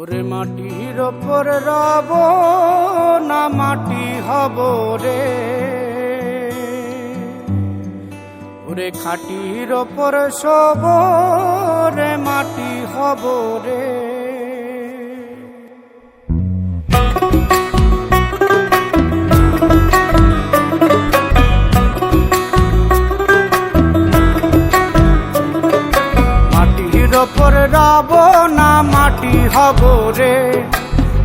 ওরে মাটির ওপর রব না মাটি হব রে, ওরে খাটির ওপর শোব রে মাটি হব রে। মাটির ওপর রব না মাটি হব রে,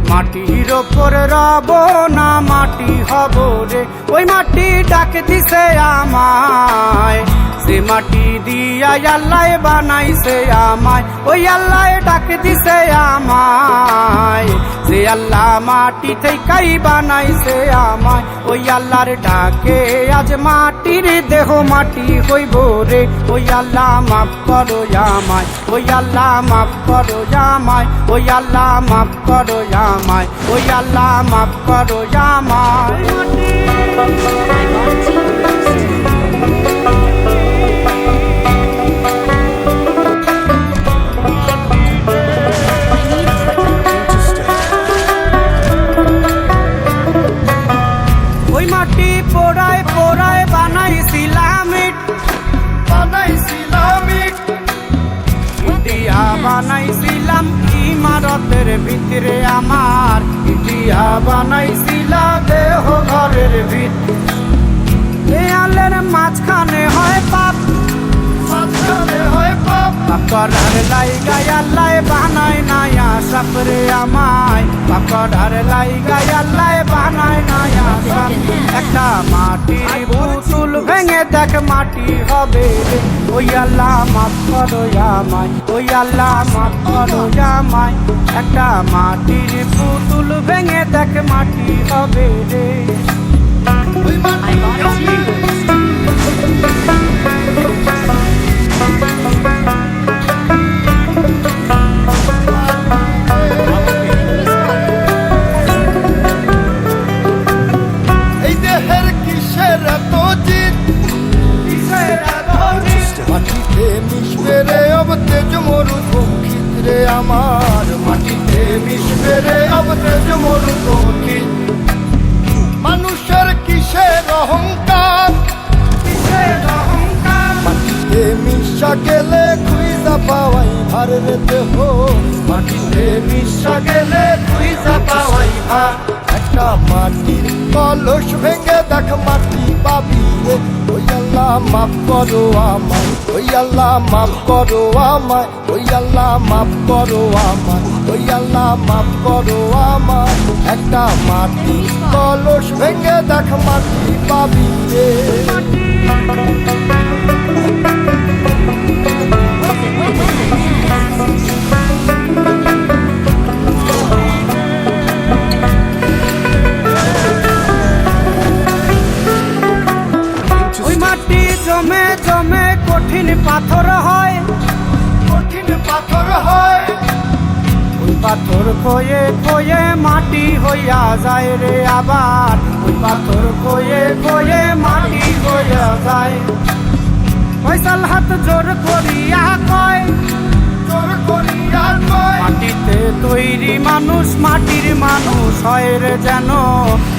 মাটির ওপর রব না মাটি হব রে। ওই মাটি ডাক দিছে আমায়, সে মাটি দিয়া আল্লাহ বানাইছে আমায়। ওই আল্লাহ ডাক দিছে আমায়, সে আল্লাহ মাটি থেকেই বানাইছে আমায়। ওই আল্লাহর ডাকে আজ মাটির দেহ মাটি হইব রে। ওই আল্লাহ মাফ করো আমায়, ওই আল্লাহ মাফ করো আমায়, ওই আল্লাহ মাফ করো আমায়, ওই আল্লাহ মাফ করো আমায়। ওই মাটি পোড়ায় পোড়ায় বানাইছিলাম ইট, ইটিয়া বানাইছিলাম ইমারতের ভিতরে আমার, ইটিয়া বানাইছিলাম দেহ ঘরের ভিত। দেয়ালের মাঝখানে হয় পাপ, পাকড়ার লাইগায় আল্লাহ বানায় নায়া সাপরে আমায়, পাকড়ার লাইগায় আল্লাহ বানায় নায়া সাপ। একটা মাটির পুতুল ভেঙে দেখ মাটি হবে রে। ওই আল্লাহ মাফ করো আমায়, ওই আল্লাহ মাফ করো আমায়। একটা মাটির পুতুল ভেঙে দেখ মাটি হবে রে। মাটিতে মিশবে রে অবতেজ মরু পক্ষিত রে আমার, মাটিতে মিশবে রে অবতেজ মরু পক্ষিত। মানুষের কিসের অহংকার, মাটিতে মিশা গেলে খুঁজা পাওয়াই ভার রে দেহ, মাটিতে মিশা গেলে খুঁজা পাওয়াই ভার। একটা মাটির কলস ভেঙে দেখ মাটি পাবি রে। ওই আল্লাহ মাফ করো আমায়, ওই আল্লাহ মাফ করো আমায়, ওই আল্লাহ মাফ করো আমায়, ওই আল্লাহ মাফ করো আমায়। একটা মাটির কলস ভেঙে দেখ মাটি পাবি রে। জমে জমে কঠিন পাথর হয়, কঠিন পাথর হয়। ওই পাথর কয়ে কয়ে মাটি হইয়া যায় রে আবার, ওই পাথর কয়ে কয়ে মাটি হইয়া যায়। ফয়সাল হাত জোর করিয়া কয়, জোর করিয়া কয়। মাটিতে তৈরি মানুষ মাটির মানুষ হয় রে যেন,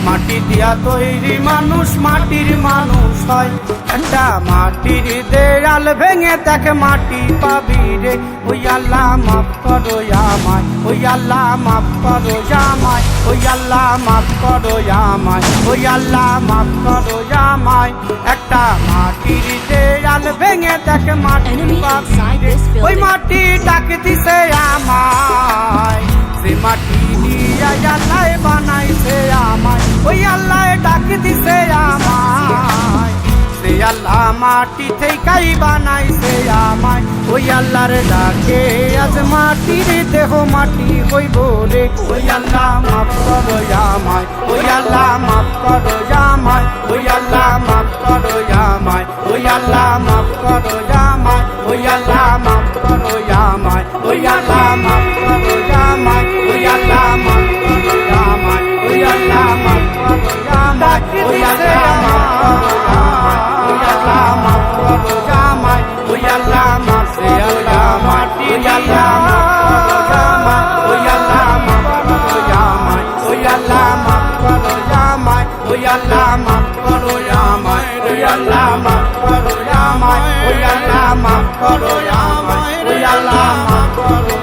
মাটি দিয়া তৈরি মানুষ মাটির মানুষ হয়। একটা মাটির দেয়াল ভেঙে দেখ মাটি পাবি রে। ওই আল্লাহ মাফ করো আমায়, ওই আল্লাহ মাফ করো আমায়, ওই আল্লাহ মাফ করো আমায়, ওই আল্লাহ মাফ করো আমায়। একটা মাটির দেয়াল ভেঙে দেখ মাটি পাবি রে। ওই মাটি ডাক দিছে আমায়, সে মাটি দিয়া আল্লাহ বানাইছে আমায়। ওই আল্লাহ ডাক দিছে আমায়, সে আল্লাহ মাটি থেকেই বানাইছে আমায়। ওই আল্লাহর ডাকে আজ মাটির দেহ মাটি হইব রে। ওই আল্লাহ মাফ করো আমায়, ওই আল্লাহ মাফ করো আমায়, ওই আল্লাহ মাফ করো আমায়, ওই আল্লাহ মাফ করো আমায়, ওই আল্লাহ মাফ করো আমায়, ওই আল্লাহ মাফ করো আমায়, ওই আল্লাহ মাফ করো আমায়, ওই আল্লাহ মাফ করো আমায়, ওই আল্লাহ মাফ করো আমায়, ওই আল্লাহ মাফ করো আমায়, ওই আল্লাহ মাফ করো আমায়, ওই আল্লাহ মাফ করো আমায়, ওই আল্লাহ আল্লাহ মাফ করো আমায়, ওই আল্লাহ মাফ করো আমায়, ওই আল্লাহ মাফ করো আমায়, ওই আল্লাহ মাফ করো